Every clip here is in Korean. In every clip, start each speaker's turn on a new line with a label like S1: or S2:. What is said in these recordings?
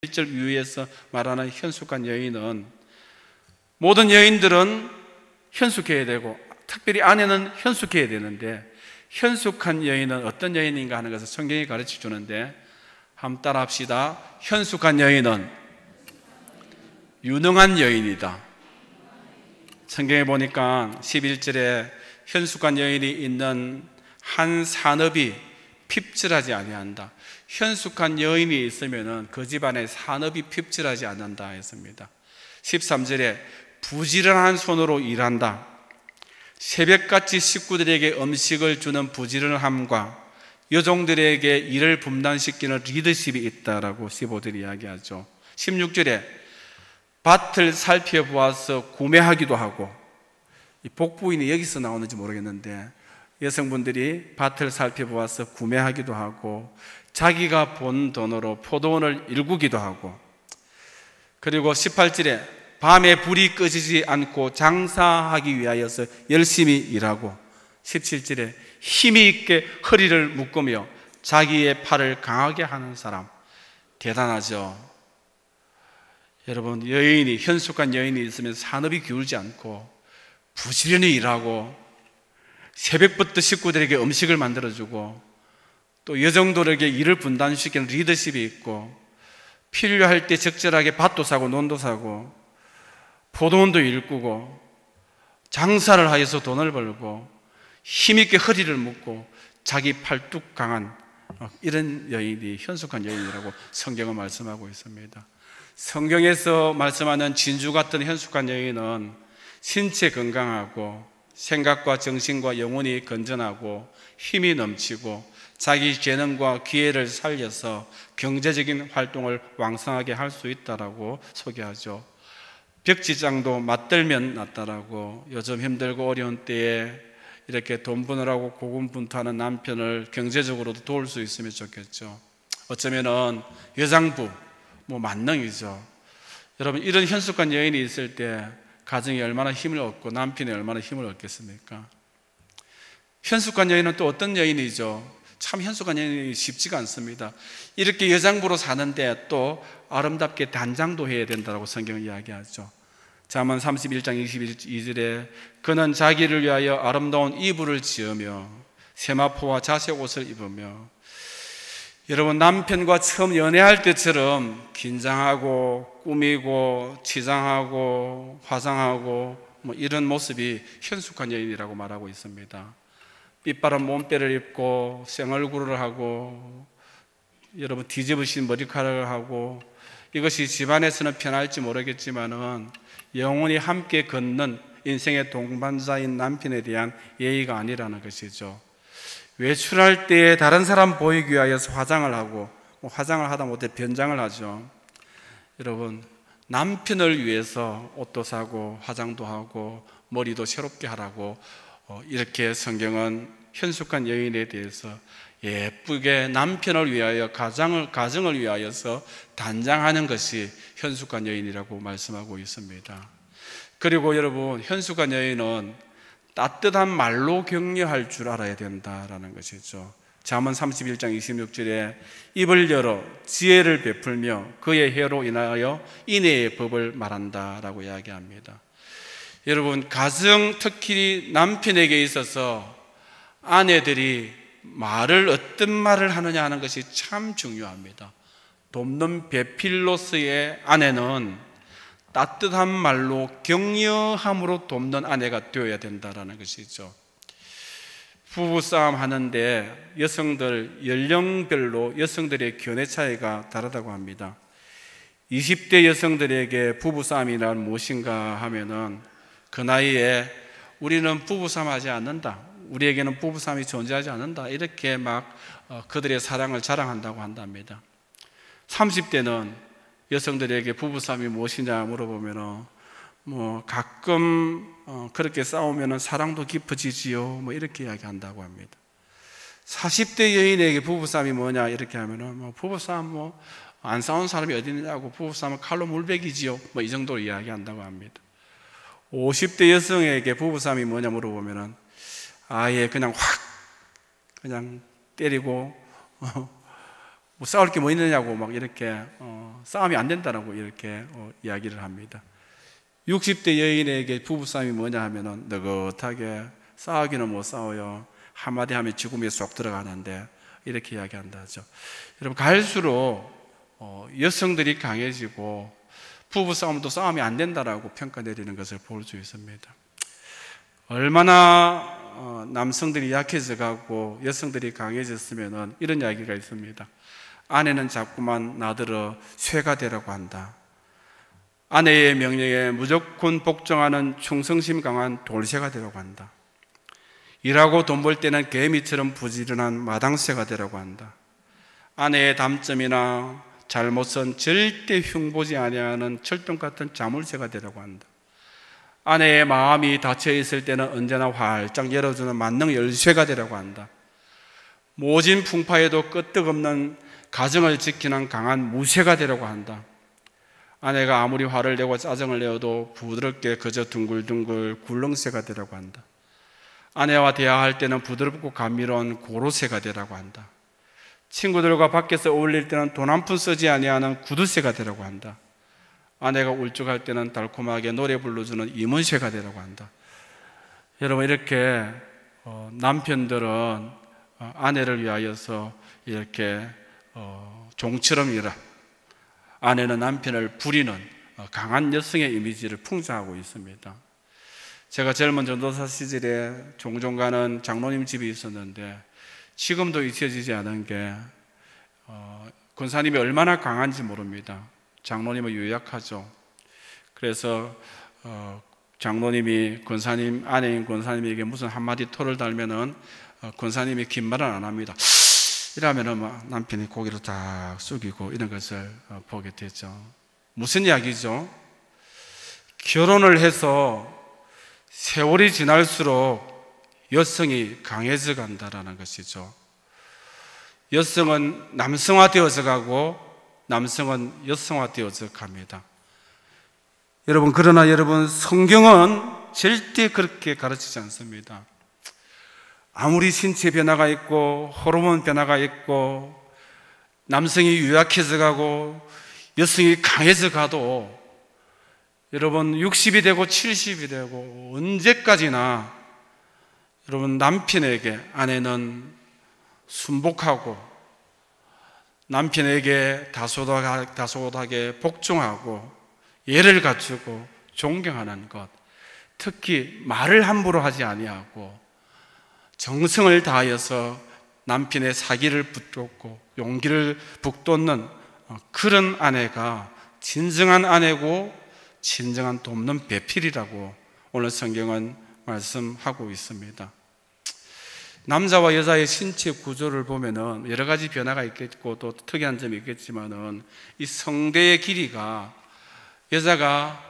S1: 1절 이후에서 말하는 현숙한 여인은 모든 여인들은 현숙해야 되고 특별히 아내는 현숙해야 되는데 현숙한 여인은 어떤 여인인가 하는 것을 성경이 가르쳐 주는데 한번 따라 합시다. 현숙한 여인은 유능한 여인이다. 성경에 보니까 11절에 현숙한 여인이 있는 한 산업이 핍절하지 아니한다. 현숙한 여인이 있으면 그 집안에 산업이 핍절하지 않는다 했습니다. 13절에 부지런한 손으로 일한다. 새벽같이 식구들에게 음식을 주는 부지런함과 여종들에게 일을 분담시키는 리더십이 있다라고 15절이 이야기하죠. 16절에 밭을 살펴보아서 구매하기도 하고, 이 복부인이 여기서 나오는지 모르겠는데 여성분들이 밭을 살펴보아서 구매하기도 하고 자기가 본 돈으로 포도원을 일구기도 하고, 그리고 18절에 밤에 불이 꺼지지 않고 장사하기 위하여서 열심히 일하고, 17절에 힘이 있게 허리를 묶으며 자기의 팔을 강하게 하는 사람, 대단하죠. 여러분, 여인이, 현숙한 여인이 있으면 산업이 기울지 않고 부지런히 일하고 새벽부터 식구들에게 음식을 만들어주고 또 여정들에게 일을 분담시키는 리더십이 있고 필요할 때 적절하게 밭도 사고 논도 사고 포도원도 일구고 장사를 하여서 돈을 벌고 힘있게 허리를 묶고 자기 팔뚝 강한 이런 여인이 현숙한 여인이라고 성경은 말씀하고 있습니다. 성경에서 말씀하는 진주 같은 현숙한 여인은 신체 건강하고 생각과 정신과 영혼이 건전하고 힘이 넘치고 자기 재능과 기회를 살려서 경제적인 활동을 왕성하게 할 수 있다라고 소개하죠. 벽지장도 맞들면 낫다라고, 요즘 힘들고 어려운 때에 이렇게 돈 버느라고 고군분투하는 남편을 경제적으로도 도울 수 있으면 좋겠죠. 어쩌면은 여장부 만능이죠. 여러분, 이런 현숙한 여인이 있을 때 가정이 얼마나 힘을 얻고 남편이 얼마나 힘을 얻겠습니까? 현숙한 여인은 또 어떤 여인이죠? 참 현숙한 여인이 쉽지가 않습니다. 이렇게 여장부로 사는데 또 아름답게 단장도 해야 된다고 성경은 이야기하죠. 잠언 31장 22절에 그는 자기를 위하여 아름다운 이불을 지으며 세마포와 자색 옷을 입으며, 여러분, 남편과 처음 연애할 때처럼 긴장하고 꾸미고 치장하고 화장하고 이런 모습이 현숙한 여인이라고 말하고 있습니다. 삐빠른 몸빼를 입고 생얼굴을 하고 여러분 뒤집으신 머리카락을 하고, 이것이 집안에서는 편할지 모르겠지만은 영원히 함께 걷는 인생의 동반자인 남편에 대한 예의가 아니라는 것이죠. 외출할 때 다른 사람 보이기 위하여서 화장을 하고, 화장을 하다 못해 변장을 하죠. 여러분, 남편을 위해서 옷도 사고 화장도 하고 머리도 새롭게 하라고 이렇게 성경은 현숙한 여인에 대해서 예쁘게 남편을 위하여 가정을 위하여서 단장하는 것이 현숙한 여인이라고 말씀하고 있습니다. 그리고 여러분, 현숙한 여인은 따뜻한 말로 격려할 줄 알아야 된다라는 것이죠. 잠언 31장 26절에 입을 열어 지혜를 베풀며 그의 혀로 인하여 인애의 법을 말한다라고 이야기합니다. 여러분, 가정, 특히 남편에게 있어서 아내들이 어떤 말을 하느냐 하는 것이 참 중요합니다. 돕는 배필로서의 아내는 따뜻한 말로 격려함으로 돕는 아내가 되어야 된다는 것이죠. 부부싸움 하는데 여성들 연령별로 여성들의 견해 차이가 다르다고 합니다. 20대 여성들에게 부부싸움이란 무엇인가 하면은 그 나이에 우리는 부부싸움 하지 않는다, 우리에게는 부부싸움이 존재하지 않는다, 이렇게 그들의 사랑을 자랑한다고 한답니다. 30대는 여성들에게 부부싸움이 무엇이냐 물어보면 가끔 그렇게 싸우면 사랑도 깊어지지요, 이렇게 이야기한다고 합니다. 40대 여인에게 부부싸움이 뭐냐 이렇게 하면 부부싸움 안 싸운 사람이 어디 있냐고, 부부싸움은 칼로 물베기지요, 이 정도로 이야기한다고 합니다. 50대 여성에게 부부싸움이 뭐냐 물어보면 아예 그냥 때리고 뭐 싸울 게 뭐 있느냐고 막 이렇게 싸움이 안 된다라고 이렇게 이야기를 합니다. 60대 여인에게 부부싸움이 뭐냐 하면은 느긋하게 싸우기는 못 싸워요. 한마디 하면 죽음에 쏙 들어가는데 이렇게 이야기한다 하죠. 여러분, 갈수록 여성들이 강해지고 부부싸움도 싸움이 안 된다라고 평가 내리는 것을 볼 수 있습니다. 얼마나 남성들이 약해져 가고 여성들이 강해졌으면 이런 이야기가 있습니다. 아내는 자꾸만 나더러 쇠가 되라고 한다. 아내의 명령에 무조건 복종하는 충성심 강한 돌쇠가 되라고 한다. 일하고 돈 벌 때는 개미처럼 부지런한 마당쇠가 되라고 한다. 아내의 단점이나 잘못은 절대 흉보지 아니하는 철동 같은 자물쇠가 되라고 한다. 아내의 마음이 닫혀 있을 때는 언제나 활짝 열어주는 만능 열쇠가 되라고 한다. 모진 풍파에도 끄떡없는 가정을 지키는 강한 무쇠가 되라고 한다. 아내가 아무리 화를 내고 짜증을 내어도 부드럽게 그저 둥글둥글 굴렁쇠가 되라고 한다. 아내와 대화할 때는 부드럽고 감미로운 고로쇠가 되라고 한다. 친구들과 밖에서 어울릴 때는 돈 한 푼 쓰지 아니하는 구두쇠가 되라고 한다. 아내가 울적할 때는 달콤하게 노래 불러주는 임원쇠가 되라고 한다. 여러분, 이렇게 남편들은 아내를 위하여서 이렇게 종처럼 일하, 아내는 남편을 부리는 강한 여성의 이미지를 풍자하고 있습니다. 제가 젊은 전도사 시절에 종종 가는 장로님 집이 있었는데 지금도 잊혀지지 않은 게 권사님이 얼마나 강한지 모릅니다. 장로님은 유약하죠. 그래서 장로님이 권사님, 아내인 권사님에게 무슨 한마디 토를 달면은 권사님이 긴 말은 안 합니다. 이러면은 막 남편이 고개를 딱 숙이고 이런 것을 보게 되죠. 무슨 이야기죠? 결혼을 해서 세월이 지날수록 여성이 강해져 간다라는 것이죠. 여성은 남성화되어져 가고 남성은 여성화되어져 갑니다. 여러분, 그러나 여러분, 성경은 절대 그렇게 가르치지 않습니다. 아무리 신체 변화가 있고 호르몬 변화가 있고 남성이 유약해져 가고 여성이 강해져 가도 여러분 60이 되고 70이 되고 언제까지나 여러분 남편에게 아내는 순복하고 남편에게 다소곳하게 복종하고 예를 갖추고 존경하는 것, 특히 말을 함부로 하지 아니하고 정성을 다하여서 남편의 사기를 붙잡고 용기를 북돋는 그런 아내가 진정한 아내고 진정한 돕는 배필이라고 오늘 성경은 말씀하고 있습니다. 남자와 여자의 신체 구조를 보면은 여러 가지 변화가 있겠고 또 특이한 점이 있겠지만은 이 성대의 길이가 여자가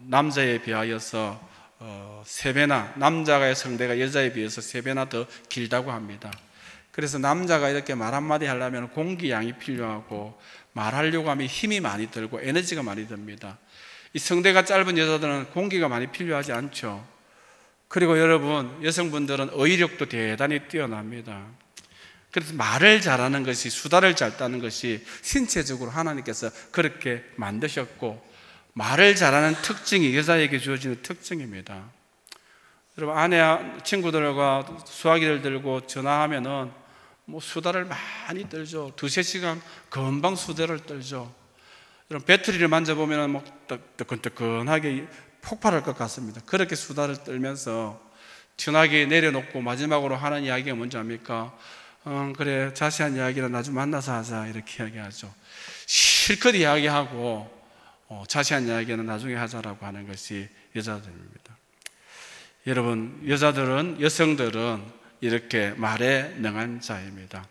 S1: 남자에 비하여서 3배나, 남자의 성대가 여자에 비해서 3배나 더 길다고 합니다. 그래서 남자가 이렇게 말 한마디 하려면 공기량이 필요하고 말하려고 하면 힘이 많이 들고 에너지가 많이 듭니다. 이 성대가 짧은 여자들은 공기가 많이 필요하지 않죠. 그리고 여러분, 여성분들은 어휘력도 대단히 뛰어납니다. 그래서 말을 잘하는 것이, 수다를 잘 따는 것이 신체적으로 하나님께서 그렇게 만드셨고 말을 잘하는 특징이 여자에게 주어지는 특징입니다. 여러분, 아내 친구들과 수화기를 들고 전화하면은 뭐 수다를 많이 떨죠. 2-3시간 금방 수다를 떨죠. 여러분, 배터리를 만져보면은 뭐 뜨끈뜨끈하게 폭발할 것 같습니다. 그렇게 수다를 떨면서 전화기 내려놓고 마지막으로 하는 이야기가 뭔지 압니까? 그래, 자세한 이야기는 나중에 만나서 하자, 이렇게 이야기하죠. 실컷 이야기하고 자세한 이야기는 나중에 하자라고 하는 것이 여자들입니다. 여러분, 여성들은 이렇게 말에 능한 자입니다.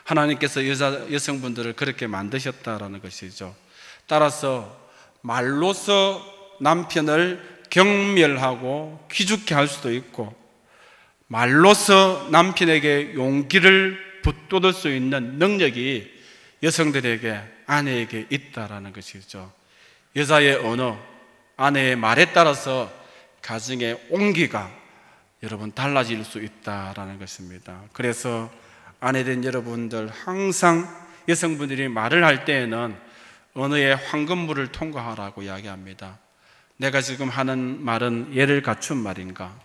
S1: 하나님께서 여성분들을 그렇게 만드셨다라는 것이죠. 따라서 말로서 남편을 경멸하고 기죽게 할 수도 있고 말로서 남편에게 용기를 붙돋을 수 있는 능력이 여성들에게, 아내에게 있다라는 것이죠. 여자의 언어, 아내의 말에 따라서 가정의 온기가 여러분 달라질 수 있다라는 것입니다. 그래서 아내된 여러분들, 항상 여성분들이 말을 할 때에는 언어의 황금물을 통과하라고 이야기합니다. 내가 지금 하는 말은 예를 갖춘 말인가?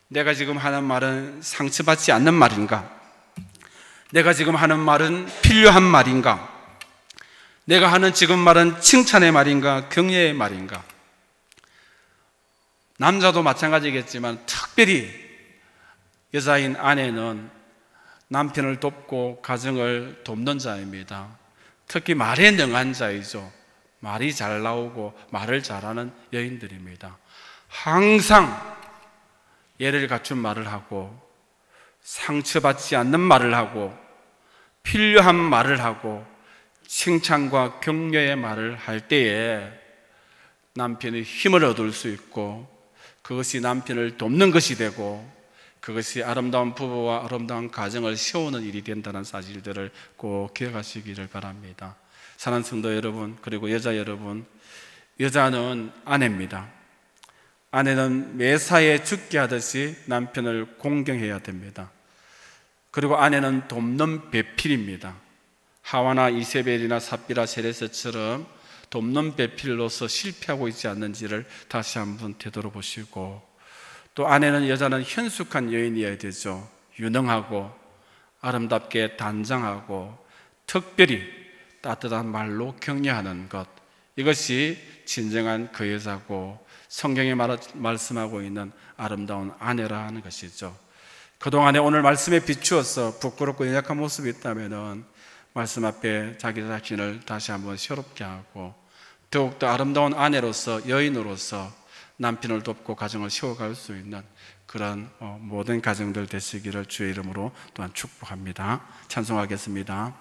S1: 내가 지금 하는 말은 상처받지 않는 말인가? 내가 지금 하는 말은 필요한 말인가? 내가 하는 지금 말은 칭찬의 말인가? 격려의 말인가? 남자도 마찬가지겠지만 특별히 여자인 아내는 남편을 돕고 가정을 돕는 자입니다. 특히 말에 능한 자이죠. 말이 잘 나오고 말을 잘하는 여인들입니다. 항상 예를 갖춘 말을 하고 상처받지 않는 말을 하고 필요한 말을 하고 칭찬과 격려의 말을 할 때에 남편이 힘을 얻을 수 있고 그것이 남편을 돕는 것이 되고 그것이 아름다운 부부와 아름다운 가정을 세우는 일이 된다는 사실들을 꼭 기억하시기를 바랍니다. 사랑하는 성도 여러분, 그리고 여자 여러분, 여자는 아내입니다. 아내는 매사에 죽게 하듯이 남편을 공경해야 됩니다. 그리고 아내는 돕는 배필입니다. 하와나 이세벨이나 삽비라 세레스처럼 돕는 배필로서 실패하고 있지 않는지를 다시 한번 되돌아보시고, 또 아내는, 여자는 현숙한 여인이어야 되죠. 유능하고 아름답게 단장하고 특별히 따뜻한 말로 격려하는 것, 이것이 진정한 그 여자고 성경에 말씀하고 있는 아름다운 아내라는 것이죠. 그동안에 오늘 말씀에 비추어서 부끄럽고 연약한 모습이 있다면 말씀 앞에 자기 자신을 다시 한번 새롭게 하고 더욱더 아름다운 아내로서, 여인으로서 남편을 돕고 가정을 세워갈 수 있는 그런 모든 가정들 되시기를 주의 이름으로 또한 축복합니다. 찬송하겠습니다.